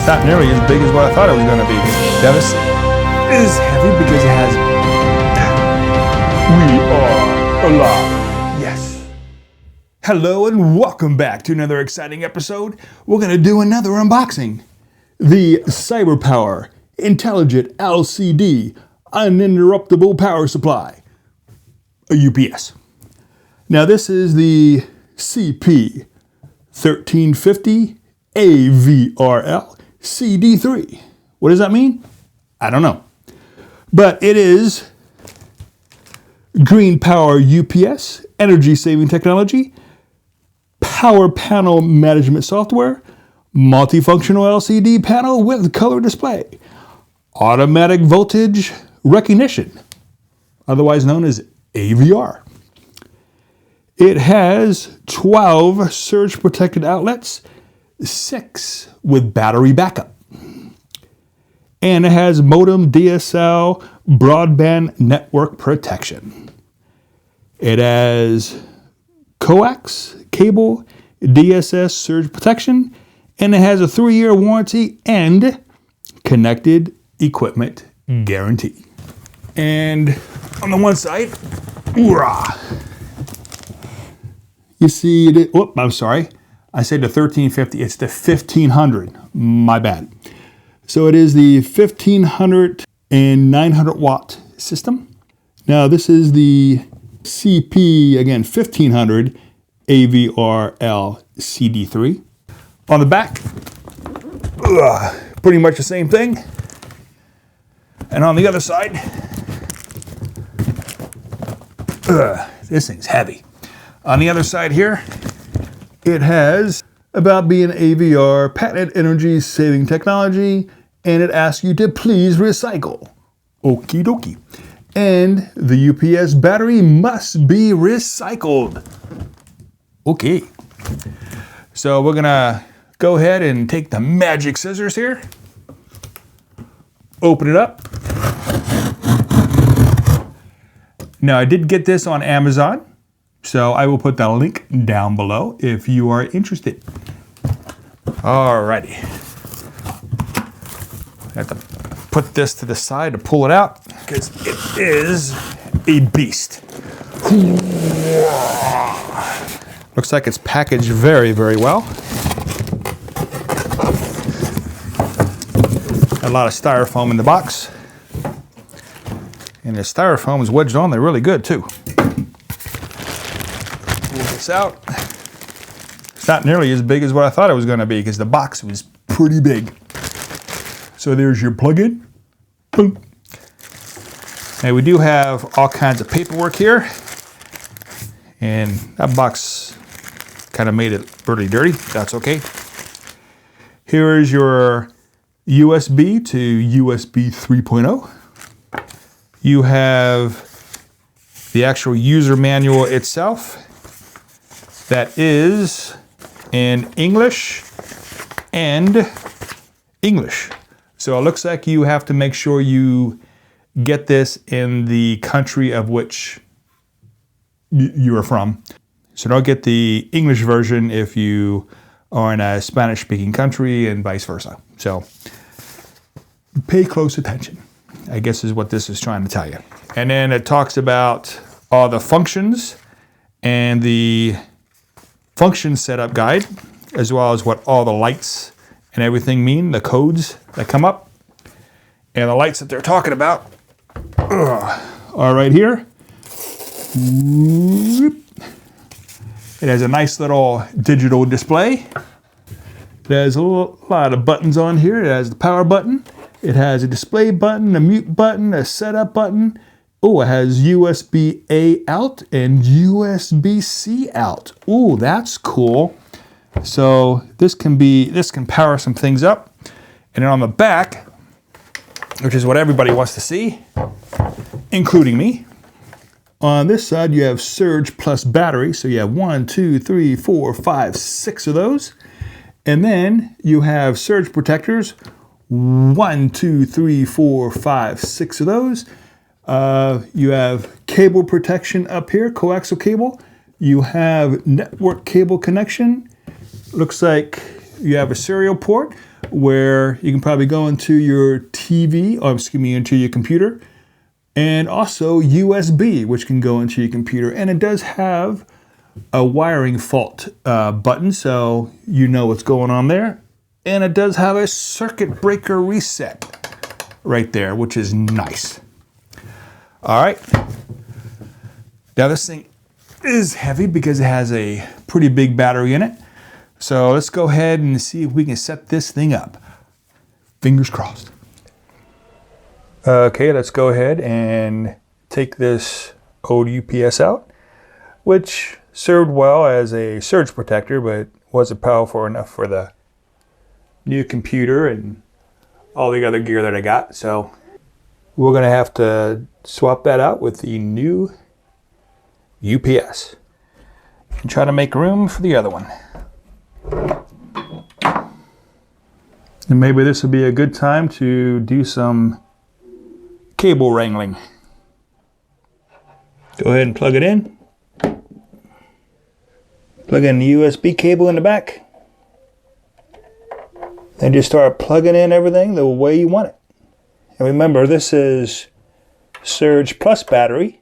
It's not nearly as big as what I thought it was going to be. Now this is heavy because it has... We are alive. Yes. Hello and welcome back to another exciting episode. We're going to do another unboxing. The CyberPower Intelligent LCD Uninterruptible Power Supply. A UPS. Now this is the CP1500 AVRL CD3. What does that mean? I don't know. But it is green power UPS, energy saving technology, power panel management software, multifunctional LCD panel with color display, automatic voltage recognition, otherwise known as AVR. It has 12 surge protected outlets, 6 with battery backup. And it has modem DSL broadband network protection. It has coax, cable, DSS surge protection, and it has a 3-year warranty and connected equipment guarantee. And on the one side, you see it. Oh, I'm sorry. I said the 1350. It's the 1500. My bad. So it is the 1500 and 900 watt system. Now this is the CP, again, 1500 AVRL CD3. On the back, pretty much the same thing. And on the other side, this thing's heavy. On the other side here, it has about being AVR, patented energy saving technology, and it asks you to please recycle. Okie dokie. And the UPS battery must be recycled. Okay. So we're gonna go ahead and take the magic scissors here. Open it up. Now I did get this on Amazon, so I will put the link down below if you are interested. Alrighty. I have to put this to the side to pull it out because it is a beast. Looks like it's packaged very, very well. A lot of styrofoam in the box. And the styrofoam is wedged on there really good too. Pull this out. It's not nearly as big as what I thought it was going to be because the box was pretty big. So there's your plug-in. Boom. Now we do have all kinds of paperwork here. And that box kind of made it pretty dirty. That's okay. Here is your USB to USB 3.0. You have the actual user manual itself that is in English and English. So it looks like you have to make sure you get this in the country of which you are from. So don't get the English version if you are in a Spanish-speaking country and vice versa. So pay close attention, I guess is what this is trying to tell you. And then it talks about all the functions and the function setup guide, as well as what all the lights and everything mean, the codes that come up. And the lights that they're talking about are right here. It has a nice little digital display. It has a lot of buttons on here. It has the power button. It has a display button, a mute button, a setup button. Oh, it has USB-A out and USB-C out. Ooh, that's cool. So this can power some things up. And then on the back, which is what everybody wants to see, including me, on this side you have surge plus battery. So you have 1, 2, 3, 4, 5, 6 of those. And then you have surge protectors. 1, 2, 3, 4, 5, 6 of those. You have cable protection up here, coaxial cable. You have network cable connection. Looks like you have a serial port where you can probably go into your TV, or excuse me, into your computer, and also USB, which can go into your computer. And it does have a wiring fault button, so you know what's going on there. And it does have a circuit breaker reset right there, which is nice. All right. Now this thing is heavy because it has a pretty big battery in it. So let's go ahead and see if we can set this thing up. Fingers crossed. Okay, let's go ahead and take this old UPS out, which served well as a surge protector, but wasn't powerful enough for the new computer and all the other gear that I got. So we're gonna have to swap that out with the new UPS and try to make room for the other one. And maybe this would be a good time to do some cable wrangling. Go ahead and plug it in. Plug in the USB cable in the back. And just start plugging in everything the way you want it. And remember, this is Surge Plus battery,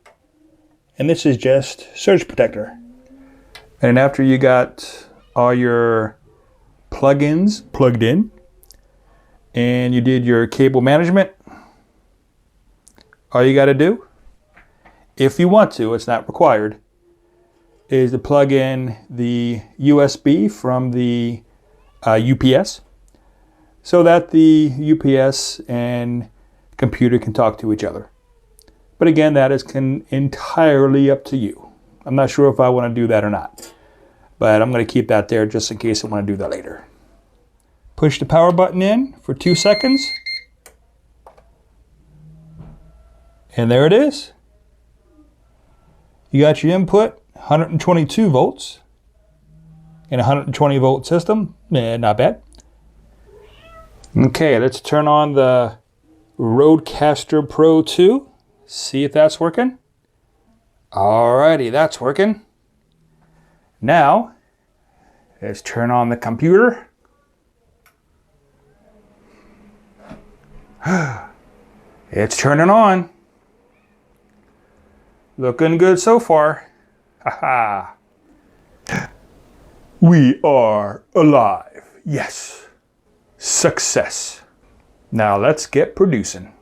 and this is just Surge Protector. And after you got all your plugins plugged in, and you did your cable management, all you got to do, if you want to, it's not required, is to plug in the USB from the UPS so that the UPS and computer can talk to each other. But again, that is entirely up to you. I'm not sure if I want to do that or not, but I'm going to keep that there just in case I want to do that later. Push the power button in for 2 seconds. And there it is. You got your input, 122 volts in a 120 volt system. Not bad. Okay, let's turn on the Rodecaster Pro 2. See if that's working. Alrighty, that's working. Now, let's turn on the computer. It's turning on. Looking good so far. Haha. We are alive. Yes. Success. Now let's get producing.